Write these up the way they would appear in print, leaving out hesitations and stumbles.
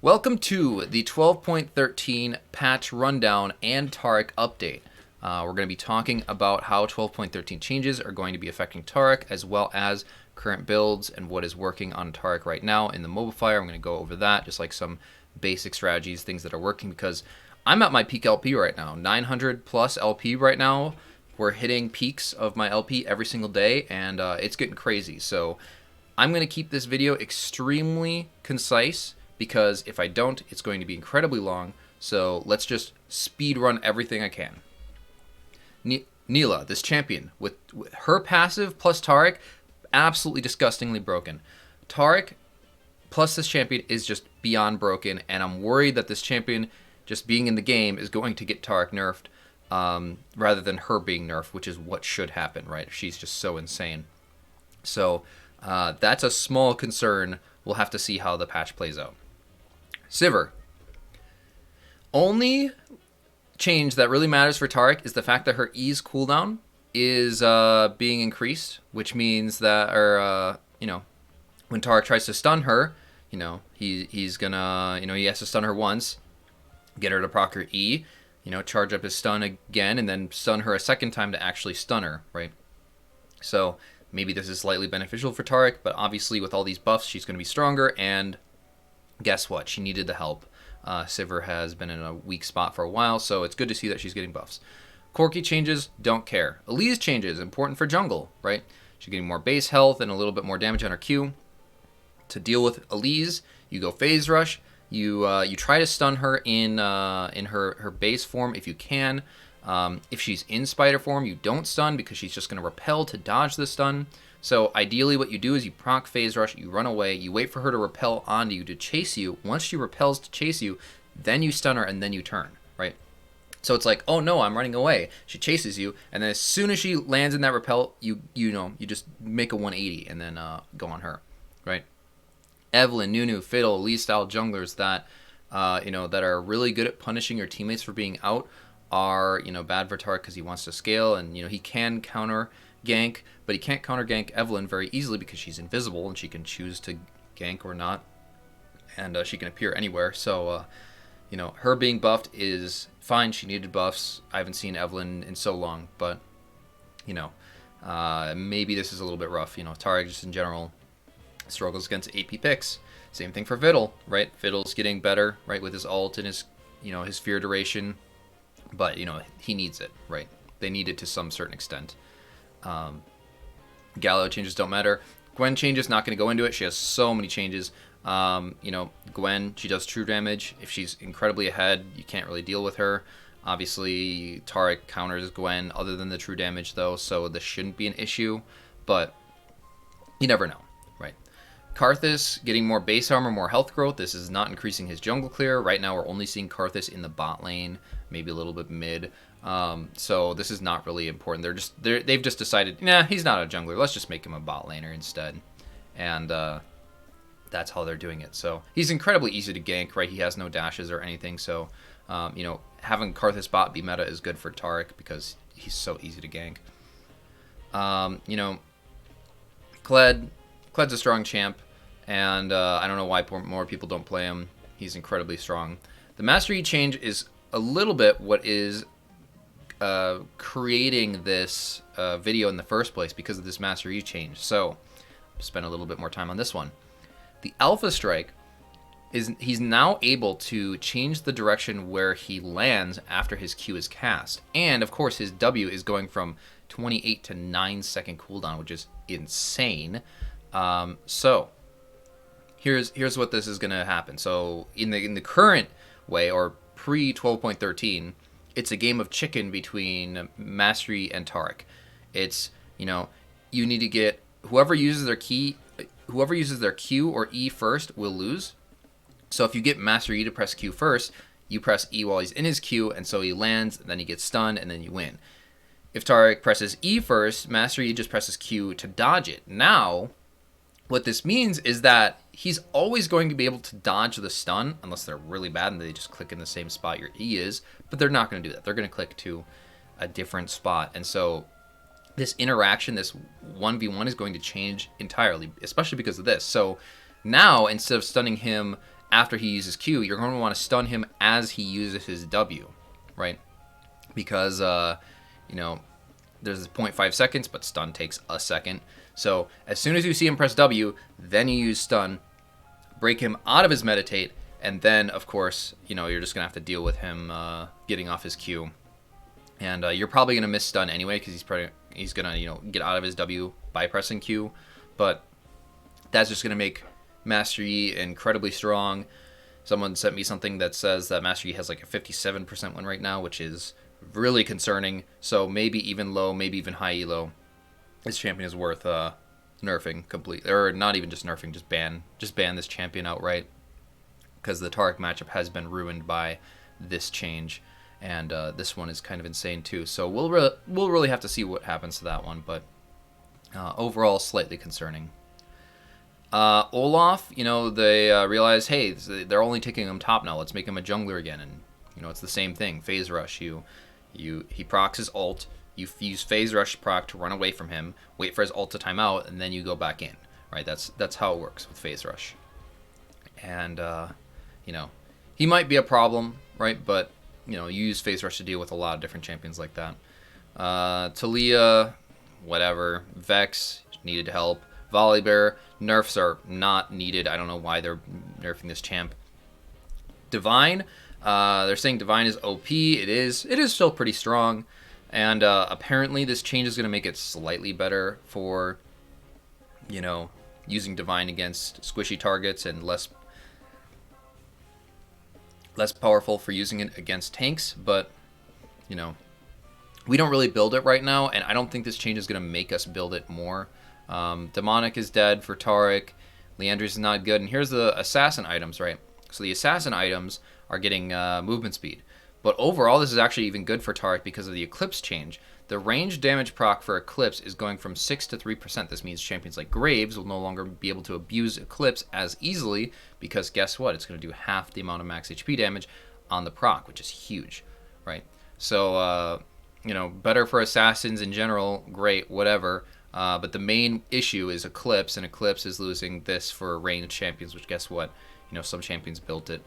Welcome to the 12.13 patch rundown and Taric update. We're going to be talking about how 12.13 changes are going to be affecting Taric, as well as current builds and what is working on Taric right now in the mobile fire. I'm going to go over that, just like some basic strategies, things that are working, because I'm at my peak LP right now, 900 plus LP right now. We're hitting peaks of my LP every single day, and it's getting crazy. So I'm going to keep this video extremely concise, because if I don't, it's going to be incredibly long. So let's just speed run everything I can. Neila, this champion, with her passive plus Taric, absolutely disgustingly broken. Taric plus this champion is just beyond broken, and I'm worried that this champion just being in the game is going to get Taric nerfed rather than her being nerfed, which is what should happen, right? She's just so insane. So that's a small concern. We'll have to see how the patch plays out. Sivir. Only change that really matters for Taric is the fact that her E's cooldown is being increased, which means that, when Taric tries to stun her, he's gonna, he has to stun her once, get her to proc her E, charge up his stun again, and then stun her a second time to actually stun her, right? So maybe this is slightly beneficial for Taric, but obviously with all these buffs, she's going to be stronger, and guess what? She needed the help. Sivir has been in a weak spot for a while, so it's good to see that she's getting buffs. Corki changes, don't care. Elise changes, important for jungle, right? She's getting more base health and a little bit more damage on her Q. To deal with Elise, you go phase rush. You try to stun her in her base form if you can. If she's in spider form, you don't stun because she's just going to repel to dodge the stun. So ideally what you do is you proc phase rush, you run away, you wait for her to repel onto you to chase you. Once she repels to chase you, then you stun her and then you turn, right? So it's like, oh no, I'm running away. She chases you, and then as soon as she lands in that repel, you just make a 180 and then go on her, right? Evelynn, Nunu, Fiddle, Elise style junglers that that are really good at punishing your teammates for being out are bad for Taric because he wants to scale, and he can counter gank, but he can't counter gank Evelynn very easily because she's invisible and she can choose to gank or not, and she can appear anywhere. So her being buffed is fine. She needed buffs. I haven't seen Evelynn in so long, but maybe this is a little bit rough. Taric just in general struggles against AP picks. Same thing for Fiddle, right? Fiddle's getting better, right, with his ult and his his fear duration, but he needs it, right? They need it to some certain extent. Gallo changes don't matter. Gwen changes, not going to go into it. She has so many changes. Gwen, she does true damage. If she's incredibly ahead, you can't really deal with her. Obviously, Taric counters Gwen other than the true damage, though, so this shouldn't be an issue, but you never know, right? Karthus getting more base armor, more health growth. This is not increasing his jungle clear. Right now, we're only seeing Karthus in the bot lane, maybe a little bit mid. So this is not really important. They've just decided, nah, he's not a jungler. Let's just make him a bot laner instead. And that's how they're doing it. So he's incredibly easy to gank, right? He has no dashes or anything. So, having Karthus bot be meta is good for Taric because he's so easy to gank. Kled's a strong champ, and I don't know why more people don't play him. He's incredibly strong. The Master Yi change is a little bit what is creating this video in the first place because of this Master Yi change. So, spend a little bit more time on this one. The Alpha Strike he's now able to change the direction where he lands after his Q is cast, and of course his W is going from 28 to 9-second cooldown, which is insane. So here's what this is going to happen. So in the current way, or pre 12.13, it's a game of chicken between Mastery and Taric. It's you need to get whoever uses their Q or E first will lose. So if you get Master E to press Q first, you press E while he's in his Q, and so he lands, then he gets stunned, and then you win. If Taric presses E first, Master E just presses Q to dodge it. Now, what this means is that he's always going to be able to dodge the stun, unless they're really bad and they just click in the same spot your E is, but they're not going to do that. They're going to click to a different spot. And so this interaction, this 1v1 is going to change entirely, especially because of this. So now, instead of stunning him after he uses Q, you're going to want to stun him as he uses his W, right? Because, you know, there's 0.5 seconds, but stun takes a second. So as soon as you see him press W, then you use stun, break him out of his meditate, and then, of course, you know, you're just going to have to deal with him getting off his Q. And you're probably going to miss stun anyway, because he's going to, you know, get out of his W by pressing Q. But that's just going to make Master Yi incredibly strong. Someone sent me something that says that Master Yi has like a 57% win rate now, which is really concerning. So maybe even low, maybe even high elo. This champion is worth nerfing completely, or not even just nerfing, just ban this champion outright, because the Taric matchup has been ruined by this change, and this one is kind of insane too. So we'll really have to see what happens to that one, but overall slightly concerning. Olaf, you know, they realize, hey, they're only taking him top now. Let's make him a jungler again, and you know, it's the same thing. Phase rush, he procs his ult. You use Phase Rush proc to run away from him, wait for his ult to time out, and then you go back in, right? That's how it works with Phase Rush. And, you know, he might be a problem, right? But, you know, you use Phase Rush to deal with a lot of different champions like that. Talia, whatever. Vex, needed help. Volibear, nerfs are not needed. I don't know why they're nerfing this champ. Divine, they're saying Divine is OP. It is still pretty strong. And apparently this change is going to make it slightly better for, you know, using Divine against squishy targets, and less powerful for using it against tanks. But, you know, we don't really build it right now, and I don't think this change is going to make us build it more. Demonic is dead for Taric. Leandry's is not good. And here's the assassin items, right? So the assassin items are getting movement speed. But overall, this is actually even good for Taric because of the Eclipse change. The range damage proc for Eclipse is going from 6 to 3%. This means champions like Graves will no longer be able to abuse Eclipse as easily, because guess what? It's going to do half the amount of max HP damage on the proc, which is huge, right? So, you know, better for assassins in general, great, whatever. But the main issue is Eclipse, and Eclipse is losing this for ranged champions, which guess what? You know, some champions built it.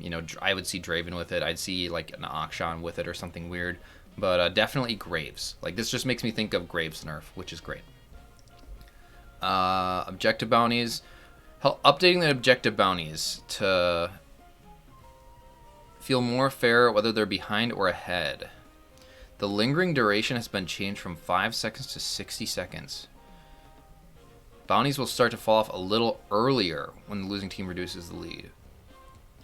You know, I would see Draven with it. I'd see like an Akshan with it or something weird. But definitely Graves. Like, this just makes me think of Graves nerf, which is great. Objective bounties. Updating the objective bounties to feel more fair whether they're behind or ahead. The lingering duration has been changed from 5 seconds to 60 seconds. Bounties will start to fall off a little earlier when the losing team reduces the lead.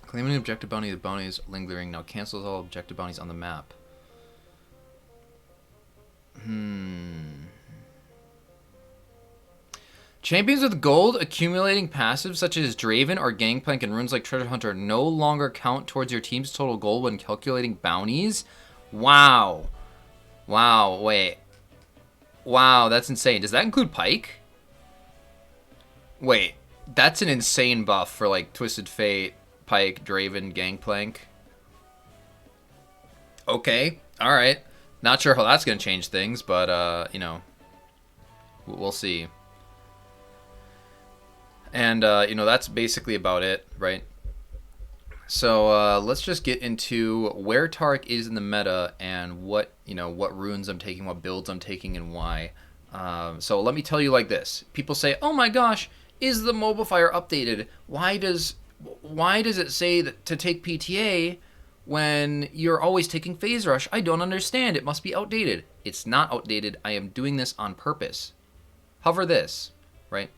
Claiming an objective bounty, the bounties lingering now cancels all objective bounties on the map. Champions with gold accumulating passives such as Draven or Gangplank and runes like Treasure Hunter no longer count towards your team's total gold when calculating bounties? Wow. Wow, wait. Wow, that's insane. Does that include Pike? Wait, that's an insane buff for like Twisted Fate, Pike, Draven, Gangplank. Okay, alright. Not sure how that's going to change things, but, you know, we'll see. And, you know, that's basically about it, right? So, let's just get into where Taric is in the meta and what, you know, what runes I'm taking, what builds I'm taking, and why. So let me tell you like this. People say, oh my gosh, is the mobile fire updated? Why does it say that to take PTA when you're always taking Phase Rush? I don't understand. It must be outdated. It's not outdated. I am doing this on purpose. Hover this, right?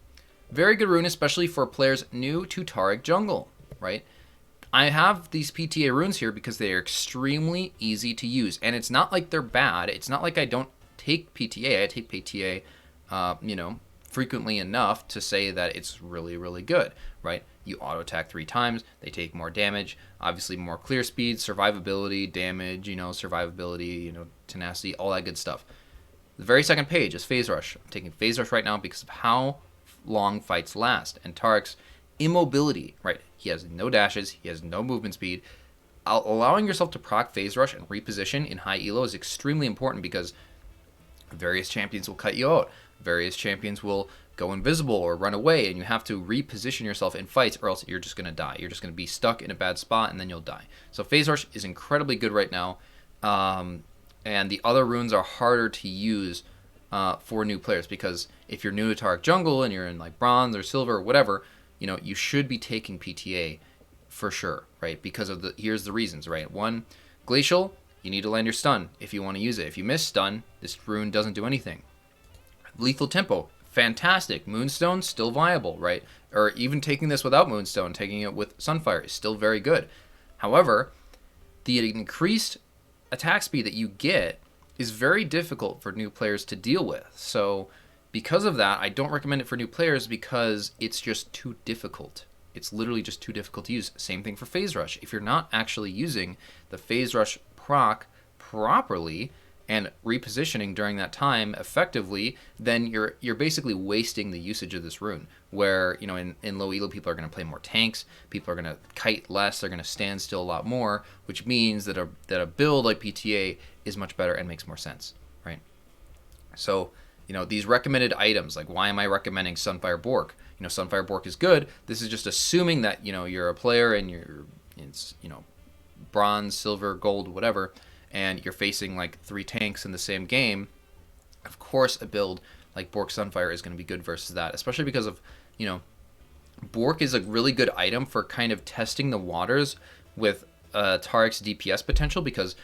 Very good rune, especially for players new to Taric jungle, right? I have these PTA runes here because they are extremely easy to use. And it's not like they're bad. It's not like I don't take PTA. I take PTA, you know, frequently enough to say that it's really, really good, right? You auto attack 3 times, they take more damage, obviously more clear speed, survivability, damage, you know, survivability, you know, tenacity, all that good stuff. The very second page is Phase Rush. I'm taking Phase Rush right now because of how long fights last. And Taric's immobility, right? He has no dashes, he has no movement speed. Allowing yourself to proc Phase Rush and reposition in high elo is extremely important because various champions will cut you out. Various champions will go invisible or run away, and you have to reposition yourself in fights, or else you're just going to die. You're just going to be stuck in a bad spot, and then you'll die. So Phase Rush is incredibly good right now, and the other runes are harder to use for new players, because if you're new to Taric Jungle and you're in like Bronze or Silver or whatever, you should be taking PTA for sure, right? Because of here's the reasons, right? One, Glacial, you need to land your stun if you want to use it. If you miss stun, this rune doesn't do anything. Lethal Tempo, fantastic. Moonstone, still viable, right? Or even taking this without Moonstone, taking it with Sunfire is still very good. However, the increased attack speed that you get is very difficult for new players to deal with. So because of that, I don't recommend it for new players, because it's just too difficult. It's literally just too difficult to use. Same thing for Phase Rush. If you're not actually using the Phase Rush proc properly and repositioning during that time effectively, then you're basically wasting the usage of this rune. Where, in low elo, people are going to play more tanks, people are going to kite less, they're going to stand still a lot more, which means that a build like PTA is much better and makes more sense, right? So, these recommended items, like why am I recommending Sunfire Bork? Sunfire Bork is good. This is just assuming that, you're a player and it's Bronze, Silver, Gold, whatever, and you're facing like 3 tanks in the same game. Of course, a build like Bork Sunfire is going to be good versus that, especially because of, Bork is a really good item for kind of testing the waters with Taric's DPS potential, because,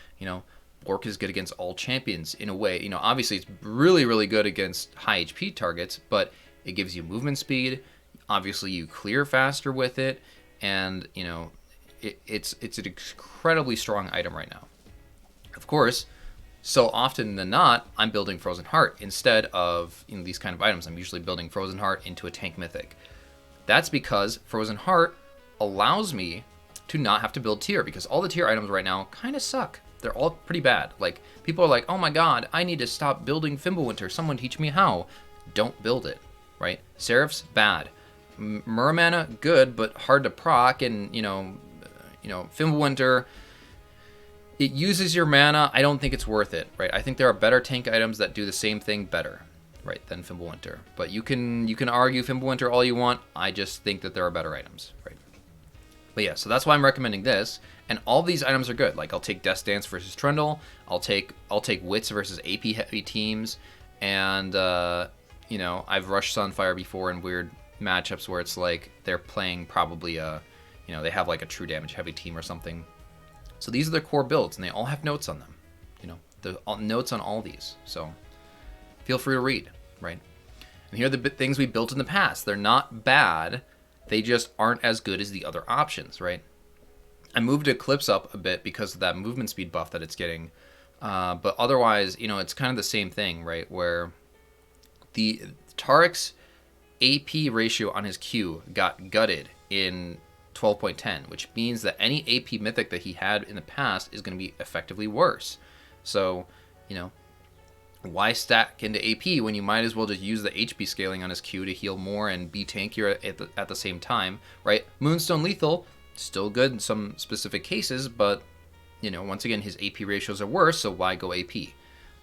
Bork is good against all champions in a way. Obviously it's really, really good against high HP targets, but it gives you movement speed. Obviously you clear faster with it, and, it's an incredibly strong item right now. Of course, so often than not, I'm building Frozen Heart instead of these kind of items. I'm usually building Frozen Heart into a tank mythic. That's because Frozen Heart allows me to not have to build tier, because all the tier items right now kind of suck. They're all pretty bad. Like, people are like, oh my god, I need to stop building Fimbulwinter. Someone teach me how. Don't build it, right? Seraph's bad. Muramana, good, but hard to proc, and, Fimbulwinter, it uses your mana. I don't think it's worth it, right? I think there are better tank items that do the same thing better, right, than Fimbulwinter. But you can argue Fimbulwinter all you want. I just think that there are better items, right? But yeah, so that's why I'm recommending this. And all these items are good. Like, I'll take Death Dance versus Trundle. I'll take Wits versus AP heavy teams. And I've rushed Sunfire before in weird matchups where it's like they're playing probably they have like a true damage heavy team or something. So these are their core builds, and they all have notes on them. The notes on all these. So feel free to read, right? And here are the things we built in the past. They're not bad. They just aren't as good as the other options, right? I moved Eclipse up a bit because of that movement speed buff that it's getting. But otherwise, it's kind of the same thing, right? Where the Taric's AP ratio on his Q got gutted in 12.10, which means that any AP mythic that he had in the past is going to be effectively worse. So, why stack into AP when you might as well just use the HP scaling on his Q to heal more and be tankier at the same time, right? Moonstone Lethal, still good in some specific cases, but, once again, his AP ratios are worse, so why go AP?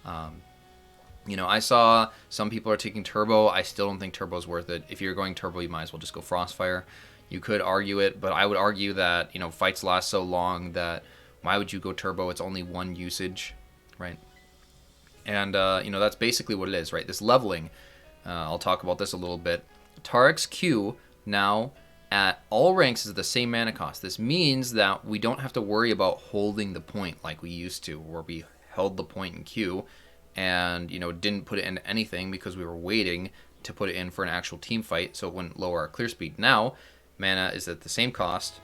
I saw some people are taking Turbo. I still don't think Turbo is worth it. If you're going Turbo, you might as well just go Frostfire. You could argue it, but I would argue that, fights last so long that why would you go Turbo? It's only one usage, right? And, that's basically what it is, right? This leveling, I'll talk about this a little bit. Taric's Q now at all ranks is the same mana cost. This means that we don't have to worry about holding the point like we used to, where we held the point in Q and, didn't put it into anything because we were waiting to put it in for an actual team fight so it wouldn't lower our clear speed. Now, mana is at the same cost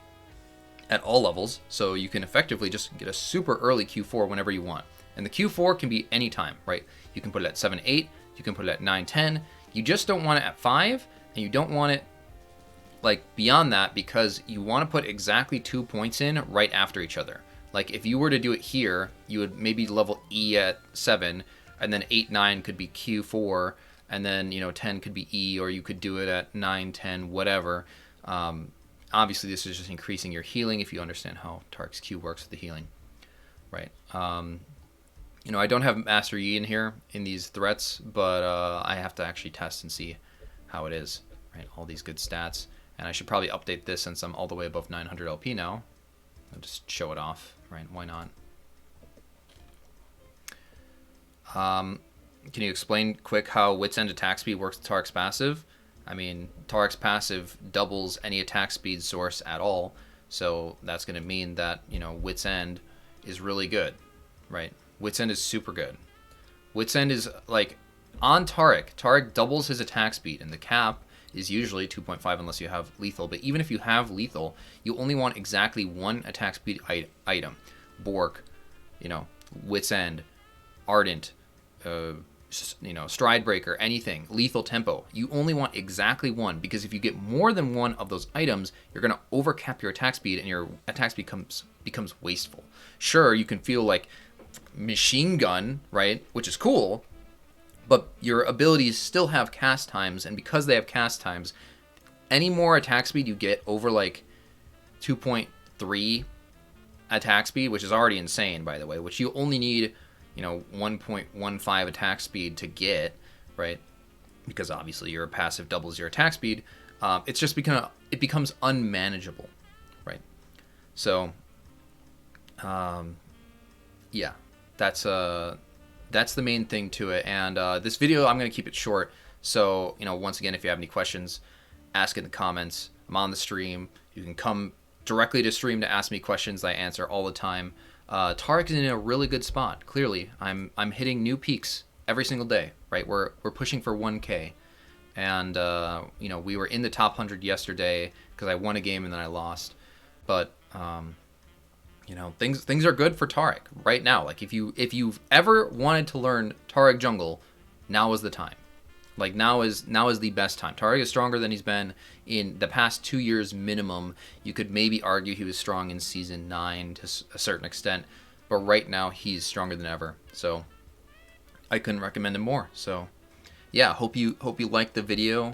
at all levels, so you can effectively just get a super early Q4 whenever you want. And the Q4 can be any time, right? You can put it at 7, 8, you can put it at 9, 10. You just don't want it at 5, and you don't want it like beyond that, because you want to put exactly 2 points in right after each other. Like, if you were to do it here, you would maybe level E at 7, and then 8, 9 could be Q4, and then 10 could be E, or you could do it at 9, 10, whatever. Obviously, this is just increasing your healing if you understand how Taric's Q works with the healing, right? I don't have Master Yi in here in these threats, but I have to actually test and see how it is, right? All these good stats. And I should probably update this since I'm all the way above 900 LP now. I'll just show it off, right? Why not? Can you explain quick how Wits End attack speed works with Taric's passive? I mean, Taric's passive doubles any attack speed source at all, so that's going to mean that, you know, Wits End is really good, right? Wits End is super good. Wits End is, like, on Taric, Taric doubles his attack speed, and the cap is usually 2.5 unless you have lethal, but even if you have lethal, you only want exactly one attack speed item. Bork, you know, Wits End, Ardent, you know, Stride Breaker, anything, lethal tempo. You only want exactly one, because if you get more than one of those items, you're going to overcap your attack speed, and your attack speed becomes wasteful. Sure, you can feel like machine gun, right, which is cool, but your abilities still have cast times, and because they have cast times, any more attack speed you get over like 2.3 attack speed, which is already insane, by the way, which you only need, you know, 1.15 attack speed to get, right? Because obviously your passive doubles your attack speed. It's just it becomes unmanageable, right? So, yeah, that's the main thing to it. And this video, I'm gonna keep it short. So, you know, once again, if you have any questions, ask in the comments. I'm on the stream. You can come directly to stream to ask me questions. I answer all the time. Taric is in a really good spot. Clearly, I'm hitting new peaks every single day, right? We're pushing for 1K, and you know, we were in the top 100 yesterday because I won a game and then I lost. But you know, things are good for Taric right now. Like if you've ever wanted to learn Taric jungle, now is the time. Like now is the best time. Taric is stronger than he's been in the past 2 years minimum. You could maybe argue he was strong in season 9 to a certain extent, but right now he's stronger than ever. So I couldn't recommend him more. So yeah, hope you liked the video.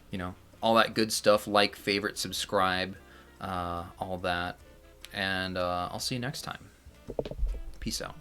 You know, all that good stuff. Like, favorite, subscribe, all that, and I'll see you next time. Peace out.